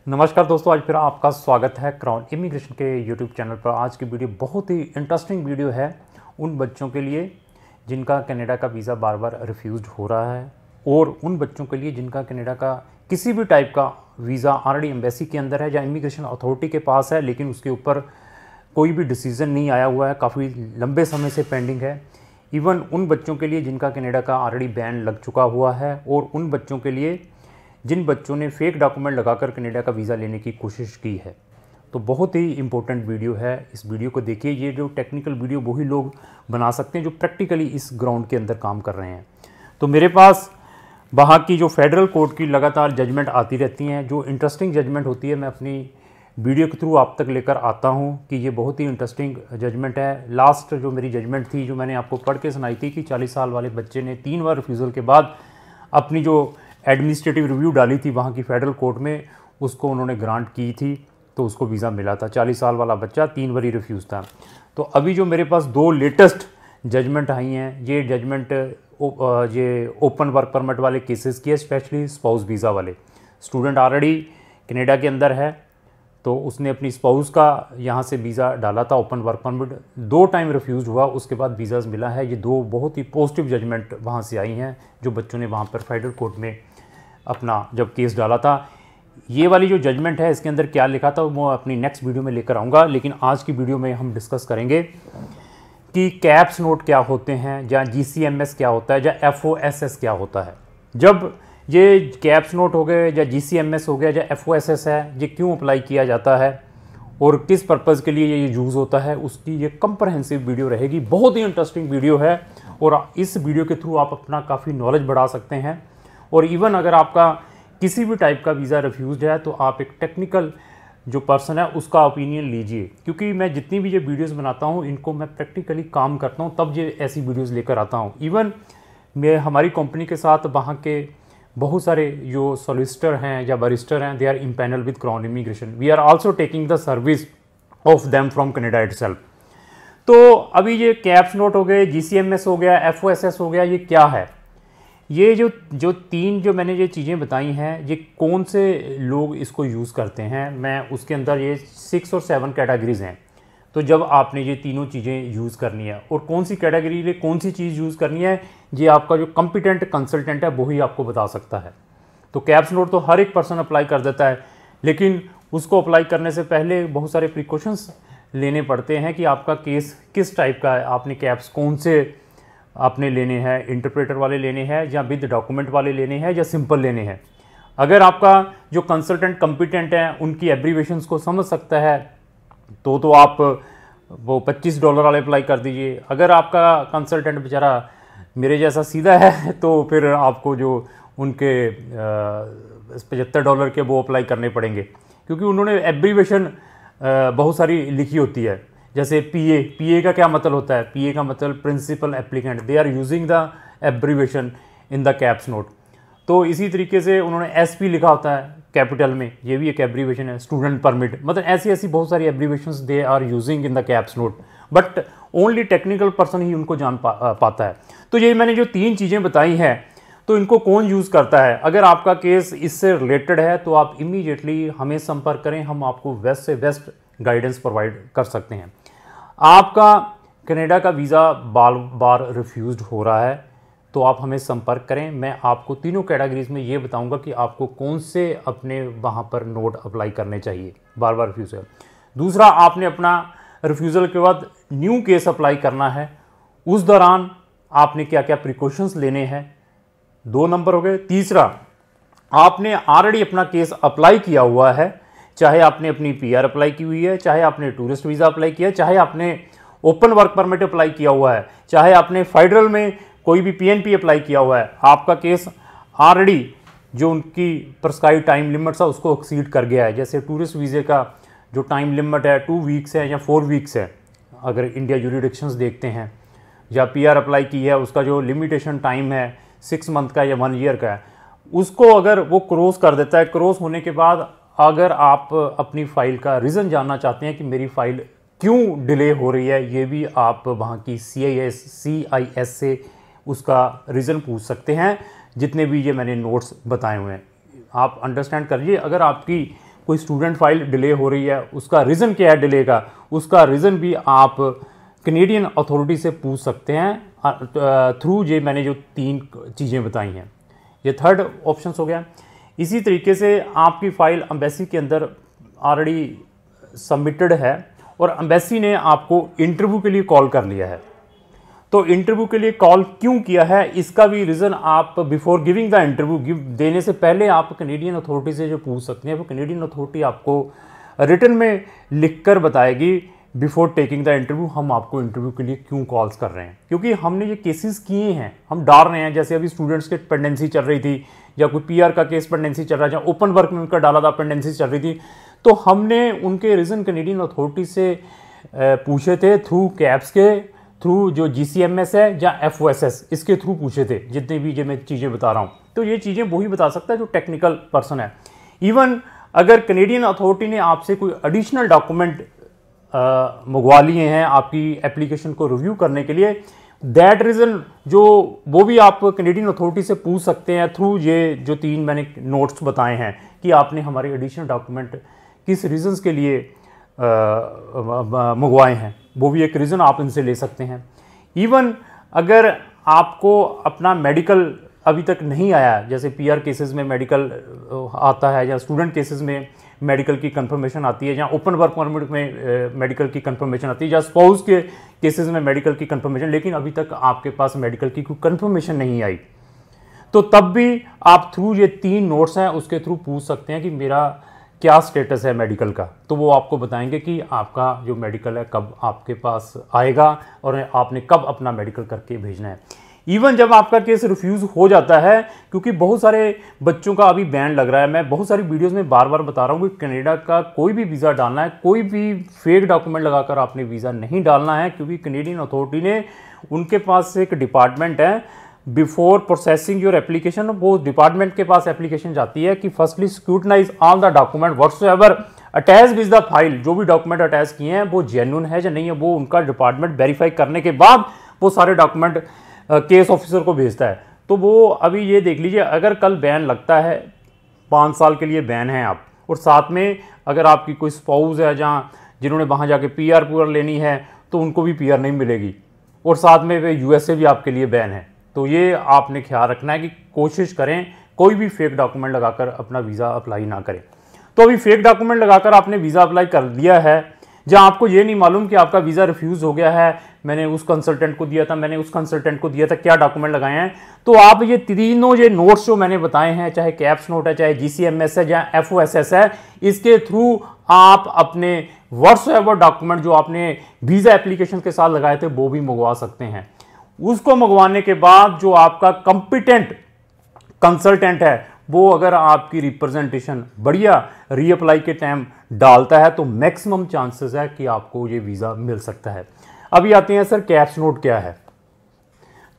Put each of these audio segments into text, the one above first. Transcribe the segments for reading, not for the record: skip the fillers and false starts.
नमस्कार दोस्तों, आज फिर आपका स्वागत है क्राउन इमिग्रेशन के यूट्यूब चैनल पर। आज की वीडियो बहुत ही इंटरेस्टिंग वीडियो है उन बच्चों के लिए जिनका कनाडा का वीज़ा बार बार रिफ्यूज़ हो रहा है, और उन बच्चों के लिए जिनका कनाडा का किसी भी टाइप का वीज़ा ऑलरेडी एम्बेसी के अंदर है या इमिग्रेशन अथॉरिटी के पास है, लेकिन उसके ऊपर कोई भी डिसीज़न नहीं आया हुआ है, काफ़ी लंबे समय से पेंडिंग है। इवन उन बच्चों के लिए जिनका कनाडा का ऑलरेडी बैन लग चुका हुआ है, और उन बच्चों के लिए जिन बच्चों ने फेक डॉक्यूमेंट लगाकर कनाडा का वीज़ा लेने की कोशिश की है। तो बहुत ही इंपॉर्टेंट वीडियो है, इस वीडियो को देखिए। ये जो टेक्निकल वीडियो वही लोग बना सकते हैं जो प्रैक्टिकली इस ग्राउंड के अंदर काम कर रहे हैं। तो मेरे पास वहाँ की जो फेडरल कोर्ट की लगातार जजमेंट आती रहती हैं, जो इंटरेस्टिंग जजमेंट होती है मैं अपनी वीडियो के थ्रू आप तक लेकर आता हूँ कि ये बहुत ही इंटरेस्टिंग जजमेंट है। लास्ट जो मेरी जजमेंट थी, जो मैंने आपको पढ़ के सुनाई थी कि 40 साल वाले बच्चे ने 3 बार रिफ्यूज़ल के बाद अपनी जो एडमिनिस्ट्रेटिव रिव्यू डाली थी वहाँ की फेडरल कोर्ट में, उसको उन्होंने ग्रांट की थी, तो उसको वीज़ा मिला था। 40 साल वाला बच्चा 3 बार ही रिफ्यूज़ था। तो अभी जो मेरे पास 2 लेटेस्ट जजमेंट आई हैं, ये जजमेंट ये ओपन वर्क परमिट वाले केसेस की है, स्पेशली स्पाउस वीज़ा वाले। स्टूडेंट ऑलरेडी कनाडा के अंदर है, तो उसने अपनी स्पाउस का यहाँ से वीज़ा डाला था open work permit, 2 time refuse हुआ, उसके बाद वीज़ाज़ मिला है। ये 2 बहुत ही पॉजिटिव जजमेंट वहाँ से आई हैं, जो बच्चों ने वहाँ पर फेडरल कोर्ट में अपना जब केस डाला था। ये वाली जो जजमेंट है, इसके अंदर क्या लिखा था वो अपनी नेक्स्ट वीडियो में लेकर आऊँगा, लेकिन आज की वीडियो में हम डिस्कस करेंगे कि कैप्स नोट क्या होते हैं, या GCMS क्या होता है, या FOSS क्या होता है। जब ये कैप्स नोट हो गए या GCMS हो गया या FOSS है, ये क्यों अप्लाई किया जाता है और किस पर्पज़ के लिए ये यूज़ होता है, उसकी ये कंप्रहेंसिव वीडियो रहेगी। बहुत ही इंटरेस्टिंग वीडियो है, और इस वीडियो के थ्रू आप अपना काफ़ी नॉलेज बढ़ा सकते हैं। और इवन अगर आपका किसी भी टाइप का वीज़ा रिफ्यूज़ है, तो आप एक टेक्निकल जो पर्सन है उसका ओपिनियन लीजिए, क्योंकि मैं जितनी भी ये वीडियोस बनाता हूँ इनको मैं प्रैक्टिकली काम करता हूँ, तब ये ऐसी वीडियोस लेकर आता हूँ। इवन मैं हमारी कंपनी के साथ वहाँ के बहुत सारे जो सॉलिसिटर हैं या बैरिस्टर हैं, they are in panel with Crown Immigration. We are also taking the service of them from Canada itself. तो अभी ये कैप्स नोट हो गए, GCMS हो गया, FOSS हो गया, ये क्या है? ये जो 3 जो मैंने ये चीज़ें बताई हैं, ये कौन से लोग इसको यूज़ करते हैं, मैं उसके अंदर ये 6 और 7 कैटेगरीज़ हैं। तो जब आपने ये तीनों चीज़ें यूज़ करनी है, और कौन सी कैटेगरी में कौन सी चीज़ यूज़ करनी है, ये आपका जो कॉम्पिटेंट कंसल्टेंट है वही आपको बता सकता है। तो कैप्स नोट तो हर एक पर्सन अप्लाई कर देता है, लेकिन उसको अप्लाई करने से पहले बहुत सारे प्रिकॉशंस लेने पड़ते हैं कि आपका केस किस टाइप का है, आपने कैप्स कौन से आपने लेने हैं, इंटरप्रेटर वाले लेने हैं या विद डॉक्यूमेंट वाले लेने हैं या सिंपल लेने हैं। अगर आपका जो कंसल्टेंट कॉम्पिटेंट है उनकी एब्रीवेशंस को समझ सकता है, तो आप वो $25 वाले अप्लाई कर दीजिए। अगर आपका कंसल्टेंट बेचारा मेरे जैसा सीधा है, तो फिर आपको जो उनके $75 के वो अप्लाई करने पड़ेंगे, क्योंकि उन्होंने एब्रीवेशन बहुत सारी लिखी होती है। जैसे PA का क्या मतलब होता है? PA का मतलब principal applicant, they are using the abbreviation in the caps note. तो इसी तरीके से उन्होंने SP लिखा होता है कैपिटल में, ये भी एक एब्रीवेशन है। स्टूडेंट परमिट, मतलब ऐसी बहुत सारी abbreviations they are using in the caps note, but only technical person ही उनको जान पाता है। तो ये मैंने जो 3 चीज़ें बताई हैं, तो इनको कौन यूज़ करता है? अगर आपका केस इससे रिलेटेड है तो आप इमीडिएटली हमें संपर्क करें, हम आपको बेस्ट से बेस्ट गाइडेंस प्रोवाइड कर सकते हैं। आपका कनाडा का वीज़ा बार बार रिफ्यूज़ड हो रहा है, तो आप हमें संपर्क करें। मैं आपको तीनों कैटेगरीज में ये बताऊंगा कि आपको कौन से अपने वहाँ पर नोट अप्लाई करने चाहिए बार बार रिफ्यूज़ है। दूसरा, आपने अपना रिफ्यूज़ल के बाद न्यू केस अप्लाई करना है, उस दौरान आपने क्या क्या प्रिकॉशंस लेने हैं, 2 नंबर हो गए। तीसरा, आपने ऑलरेडी अपना केस अप्लाई किया हुआ है, चाहे आपने अपनी PR अप्लाई की हुई है, चाहे आपने टूरिस्ट वीज़ा अप्लाई किया है, चाहे आपने ओपन वर्क परमिट अप्लाई किया हुआ है, चाहे आपने फेडरल में कोई भी PNP अप्लाई किया हुआ है, आपका केस ऑलरेडी जो उनकी प्रिस्क्राइब्ड टाइम लिमिट्स है उसको एक्सीड कर गया है। जैसे टूरिस्ट वीज़े का जो टाइम लिमिट है 2 वीक्स है या 4 वीक्स है, अगर इंडिया यूरिडिक्शंस देखते हैं, या PR अप्लाई की है उसका जो लिमिटेशन टाइम है 6 मंथ का या 1 ईयर का है, उसको अगर वो क्रॉस कर देता है, क्रॉस होने के बाद अगर आप अपनी फ़ाइल का रीज़न जानना चाहते हैं कि मेरी फ़ाइल क्यों डिले हो रही है, ये भी आप वहाँ की CIS से उसका रीज़न पूछ सकते हैं, जितने भी ये मैंने नोट्स बताए हुए हैं। आप अंडरस्टैंड करिए, अगर आपकी कोई स्टूडेंट फाइल डिले हो रही है, उसका रीज़न क्या है डिले का, उसका रीज़न भी आप कैनेडियन अथॉरिटी से पूछ सकते हैं थ्रू ये मैंने जो 3 चीज़ें बताई हैं। ये थर्ड ऑप्शन हो गया। इसी तरीके से आपकी फ़ाइल एम्बेसी के अंदर ऑलरेडी सबमिटेड है और एम्बेसी ने आपको इंटरव्यू के लिए कॉल कर लिया है। तो इंटरव्यू के लिए कॉल क्यों किया है, इसका भी रीज़न आप बिफोर गिविंग द इंटरव्यू देने से पहले आप कैनेडियन अथॉरिटी से जो पूछ सकते हैं, वो कैनेडियन अथॉरिटी आपको रिटन में लिखकर बताएगी बिफोर टेकिंग द इंटरव्यू हम आपको इंटरव्यू के लिए क्यों कॉल्स कर रहे हैं। क्योंकि हमने ये केसेस किए हैं, हम डाल रहे हैं, जैसे अभी स्टूडेंट्स के पेंडेंसी चल रही थी या कोई पीआर का केस पेंडेंसी चल रहा है, जहाँ ओपन वर्क में उनका डाला था पेंडेंसी चल रही थी, तो हमने उनके रीज़न कैनेडियन अथॉरिटी से पूछे थे थ्रू कैप्स के थ्रू, जो GCMS है या FOSS इसके थ्रू पूछे थे, जितने भी जो मैं चीज़ें बता रहा हूँ। तो ये चीज़ें वही बता सकता है जो टेक्निकल पर्सन है। इवन अगर कैनेडियन अथॉरिटी ने आपसे कोई एडिशनल डॉक्यूमेंट मंगवा लिए हैं आपकी एप्लीकेशन को रिव्यू करने के लिए, दैट रीज़न जो वो भी आप कैनेडियन अथॉरिटी से पूछ सकते हैं थ्रू ये जो 3 मैंने नोट्स बताए हैं कि आपने हमारे एडिशनल डॉक्यूमेंट किस रीज़न्स के लिए मंगवाए हैं, वो भी एक रीज़न आप इनसे ले सकते हैं। इवन अगर आपको अपना मेडिकल अभी तक नहीं आया, जैसे पीआर केसेस में मेडिकल आता है या स्टूडेंट केसेस में मेडिकल की कंफर्मेशन आती है, या ओपन वर्क परमिट में मेडिकल की कंफर्मेशन आती है, या स्पाउस के केसेस में मेडिकल की कंफर्मेशन, लेकिन अभी तक आपके पास मेडिकल की कोई कंफर्मेशन नहीं आई, तो तब भी आप थ्रू ये 3 नोट्स हैं उसके थ्रू पूछ सकते हैं कि मेरा क्या स्टेटस है मेडिकल का। तो वो आपको बताएंगे कि आपका जो मेडिकल है कब आपके पास आएगा और आपने कब अपना मेडिकल करके भेजना है। इवन जब आपका केस रिफ्यूज़ हो जाता है, क्योंकि बहुत सारे बच्चों का अभी बैन लग रहा है, मैं बहुत सारी वीडियोस में बार बार बता रहा हूँ कि कनाडा का कोई भी वीज़ा डालना है, कोई भी फेक डॉक्यूमेंट लगाकर आपने वीज़ा नहीं डालना है, क्योंकि कैनेडियन अथॉरिटी ने, उनके पास एक डिपार्टमेंट है बिफोर प्रोसेसिंग योर एप्लीकेशन, वो डिपार्टमेंट के पास एप्लीकेशन जाती है कि firstly scrutinise all the document whatsoever attach with the file, जो भी डॉक्यूमेंट अटैच किए हैं वो जेन्युइन है या नहीं है, वो उनका डिपार्टमेंट वेरीफाई करने के बाद वो सारे डॉक्यूमेंट केस ऑफिसर को भेजता है। तो वो अभी ये देख लीजिए, अगर कल बैन लगता है, 5 साल के लिए बैन है आप, और साथ में अगर आपकी कोई स्पाउस है जहाँ जिन्होंने वहाँ जाके पीआर लेनी है तो उनको भी पीआर नहीं मिलेगी, और साथ में वे यूएसए भी आपके लिए बैन है। तो ये आपने ख्याल रखना है कि कोशिश करें कोई भी फेक डॉक्यूमेंट लगाकर अपना वीज़ा अप्लाई ना करें। तो अभी फेक डॉक्यूमेंट लगाकर आपने वीज़ा अप्लाई कर दिया है, जहां आपको ये नहीं मालूम कि आपका वीज़ा रिफ्यूज़ हो गया है, मैंने उस कंसल्टेंट को दिया था, मैंने उस कंसल्टेंट को दिया था, क्या डॉक्यूमेंट लगाए हैं, तो आप ये तीनों ये नोट्स जो मैंने बताए हैं, चाहे कैप्स नोट है, चाहे GCMS है, या FOSS है, इसके थ्रू आप अपने व्हाट्सएवर डॉक्यूमेंट जो आपने वीज़ा एप्लीकेशन के साथ लगाए थे वो भी मंगवा सकते हैं। उसको मंगवाने के बाद जो आपका कॉम्पिटेंट कंसल्टेंट है वो अगर आपकी रिप्रेजेंटेशन बढ़िया रीअप्लाई के टाइम डालता है तो मैक्सिमम चांसेस है कि आपको ये वीज़ा मिल सकता है। अभी आते हैं सर कैप्स नोट क्या है,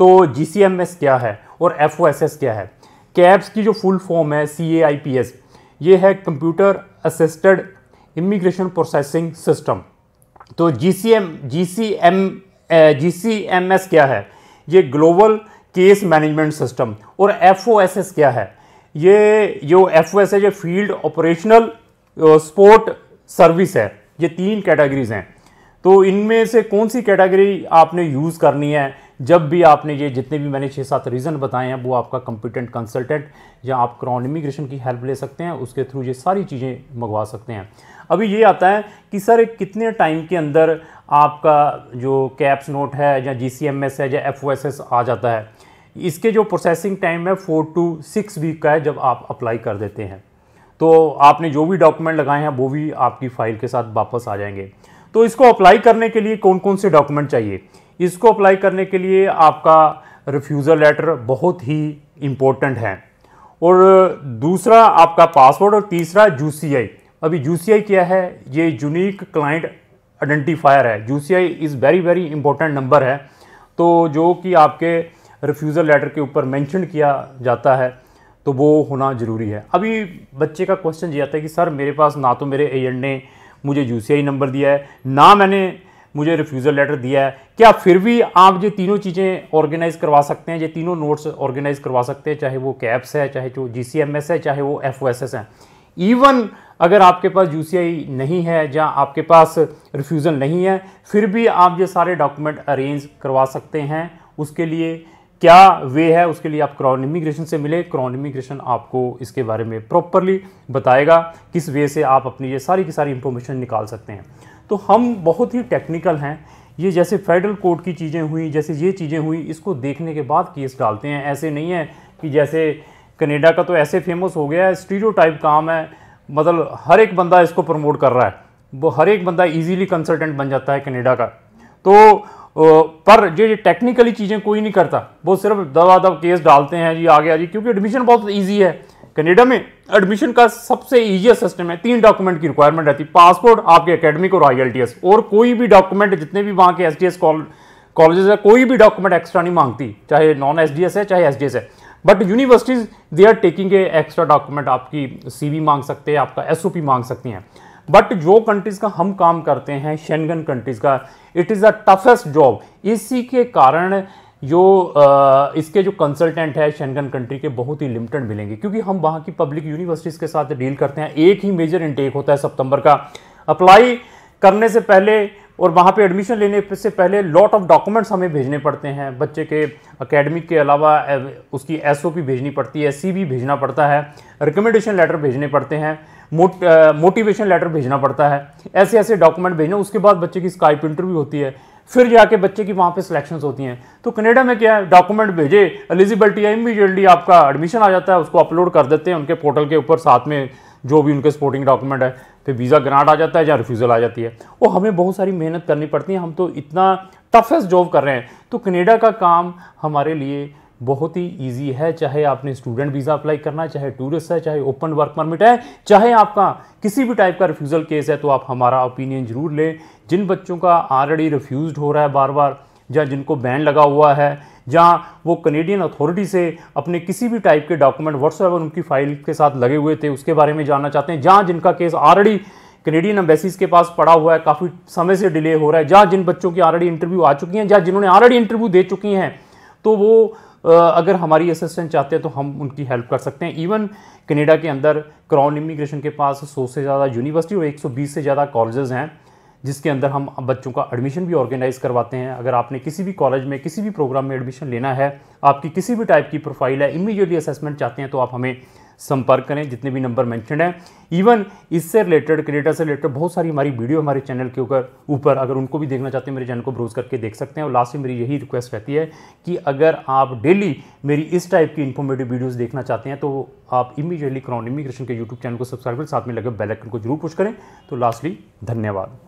तो GCMS क्या है और FOSS क्या है। कैप्स की जो फुल फॉर्म है CAIPS, ये है computer assisted immigration processing system. तो GCMS क्या है, ये ग्लोबल केस मैनेजमेंट सिस्टम। और FOSS क्या है, ये जो FOSS है ये फील्ड ऑपरेशनल सपोर्ट सर्विस है। ये 3 कैटेगरीज हैं, तो इनमें से कौन सी कैटेगरी आपने यूज़ करनी है जब भी आपने ये जितने भी मैंने 6-7 रीज़न बताए हैं, वो आपका कंपिटेंट कंसल्टेंट या आप क्राउन इमिग्रेशन की हेल्प ले सकते हैं, उसके थ्रू ये सारी चीज़ें मंगवा सकते हैं। अभी ये आता है कि सर कितने टाइम के अंदर आपका जो कैप्स नोट है या GCMS है या FOSS आ जाता है। इसके जो प्रोसेसिंग टाइम है 4 to 6 वीक का है जब आप अप्लाई कर देते हैं। तो आपने जो भी डॉक्यूमेंट लगाए हैं वो भी आपकी फ़ाइल के साथ वापस आ जाएंगे। तो इसको अप्लाई करने के लिए कौन कौन से डॉक्यूमेंट चाहिए, इसको अप्लाई करने के लिए आपका रिफ्यूज़ल लेटर बहुत ही इम्पोर्टेंट है, और दूसरा आपका पासवर्ड, और तीसरा UCI। अभी UCI क्या है, ये यूनिक क्लाइंट आइडेंटिफायर है। UCI is very important number है, तो जो कि आपके रिफ्यूज़ल लेटर के ऊपर मेंशन किया जाता है, तो वो होना ज़रूरी है। अभी बच्चे का क्वेश्चन ये आता है कि सर मेरे पास ना तो मेरे एजेंट ने मुझे UCI नंबर दिया है, ना मुझे रिफ्यूज़ल लेटर दिया है, क्या फिर भी आप ये तीनों चीज़ें ऑर्गेनाइज़ करवा सकते हैं, ये तीनों नोट्स ऑर्गेनाइज़ करवा सकते हैं, चाहे वो कैप्स है, चाहे जो GCMS है, चाहे वो FOSS है। इवन अगर आपके पास यूसीआई नहीं है या आपके पास रिफ्यूज़ल नहीं है, फिर भी आप ये सारे डॉक्यूमेंट अरेंज करवा सकते हैं। उसके लिए क्या वे है, उसके लिए आप क्राउन इमिग्रेशन से मिले। क्राउन इमिग्रेशन आपको इसके बारे में प्रॉपरली बताएगा किस वे से आप अपनी ये सारी की सारी इंफॉर्मेशन निकाल सकते हैं। तो हम बहुत ही टेक्निकल हैं। ये जैसे फेडरल कोर्ट की चीज़ें हुई, जैसे ये चीज़ें हुई, इसको देखने के बाद केस डालते हैं। ऐसे नहीं है कि जैसे कनाडा का तो ऐसे फेमस हो गया है, स्टीरियोटाइप काम है, मतलब हर एक बंदा इसको प्रमोट कर रहा है, वो हर एक बंदा इजीली कंसल्टेंट बन जाता है कनाडा का। तो पर ये टेक्निकली चीज़ें कोई नहीं करता, वो सिर्फ दब केस डालते हैं जी, आ गया जी, क्योंकि एडमिशन बहुत ईजी है। कनाडा में एडमिशन का सबसे ईजीएस्ट सिस्टम है। 3 डॉक्यूमेंट की रिक्वायरमेंट रहती है, पासपोर्ट, आपके एकेडमिक और IELTS, और कोई भी डॉक्यूमेंट, जितने भी वहाँ के SDS कॉलेजेस है, कोई भी डॉक्यूमेंट एक्स्ट्रा नहीं मांगती, चाहे नॉन SDS है चाहे SDS है। But universities they are taking a extra document, आपकी CV मांग सकते हैं, आपका SOP मांग सकती हैं। बट जो कंट्रीज का हम काम करते हैं, शेंगन कंट्रीज का, it is the toughest job. इसी के कारण जो इसके जो कंसल्टेंट है शेंगन कंट्री के बहुत ही लिमिटेड मिलेंगे, क्योंकि हम वहाँ की पब्लिक यूनिवर्सिटीज़ के साथ डील करते हैं। एक ही मेजर इनटेक होता है सितंबर का। अप्लाई करने से पहले और वहाँ पे एडमिशन लेने से पहले लॉट ऑफ डॉक्यूमेंट्स हमें भेजने पड़ते हैं। बच्चे के एकेडमिक के अलावा उसकी SOP भेजनी पड़ती है, CV भेजना पड़ता है, रिकमेंडेशन लेटर भेजने पड़ते हैं, मोटिवेशन लेटर भेजना पड़ता है, ऐसे ऐसे डॉक्यूमेंट भेजना। उसके बाद बच्चे की स्काइप इंटरव्यू होती है, फिर जाके बच्चे की वहाँ पे सिलेक्शंस होती हैं। तो कनाडा में क्या है, डॉक्यूमेंट भेजे, एलिजिबिलिटी है, इमीडिएटली आपका एडमिशन आ जाता है, उसको अपलोड कर देते हैं उनके पोर्टल के ऊपर, साथ में जो भी उनके सपोर्टिंग डॉक्यूमेंट है, फिर वीज़ा ग्रांट आ जाता है या रिफ्यूज़ल आ जाती है। वो हमें बहुत सारी मेहनत करनी पड़ती है, हम तो इतना टफेस्ट जॉब कर रहे हैं। तो कनाडा का काम हमारे लिए बहुत ही ईजी है, चाहे आपने स्टूडेंट वीज़ा अप्लाई करना है, चाहे टूरिस्ट है, चाहे ओपन वर्क परमिट है, चाहे आपका किसी भी टाइप का रिफ्यूज़ल केस है, तो आप हमारा ओपिनियन जरूर लें। जिन बच्चों का ऑलरेडी रिफ्यूज़ड हो रहा है बार बार, या जिनको बैन लगा हुआ है, जहाँ वो कनेडियन अथॉरिटी से अपने किसी भी टाइप के डॉक्यूमेंट व्हाट्सएवर उनकी फाइल के साथ लगे हुए थे, उसके बारे में जानना चाहते हैं, जहाँ जिनका केस ऑलरेडी कनेडियन एम्बेसीज के पास पड़ा हुआ है, काफ़ी समय से डिले हो रहा है, जहाँ जिन बच्चों की ऑलरेडी इंटरव्यू आ चुकी हैं, जहाँ जिन्होंने ऑलरेडी इंटरव्यू दे चुकी हैं, तो वो अगर हमारी असिस्टेंट चाहते हैं तो हम उनकी हेल्प कर सकते हैं। इवन कनाडा के अंदर क्राउन इमिग्रेशन के पास 100 से ज़्यादा यूनिवर्सिटी और 120 से ज़्यादा कॉलेजेस हैं, जिसके अंदर हम बच्चों का एडमिशन भी ऑर्गेनाइज करवाते हैं। अगर आपने किसी भी कॉलेज में किसी भी प्रोग्राम में एडमिशन लेना है, आपकी किसी भी टाइप की प्रोफाइल है, इमीडिएटली असेसमेंट चाहते हैं, तो आप हमें संपर्क करें, जितने भी नंबर मेंशन्ड हैं। इवन इससे रिलेटेड, कनाडा से रिलेटेड बहुत सारी हमारी वीडियो हमारे चैनल के ऊपर अगर उनको भी देखना चाहते हैं, मेरे चैनल को ब्राउज करके देख सकते हैं। और लास्ट में मेरी यही रिक्वेस्ट रहती है कि अगर आप डेली मेरी इस टाइप की इन्फॉर्मेटिव वीडियोज़ देखना चाहते हैं, तो आप इमीडिएटली क्राउन इमिग्रेशन के यूट्यूब चैनल को सब्सक्राइब करें, साथ में लगे बेल आइकन को जरूर पुश करें। तो लास्टली धन्यवाद।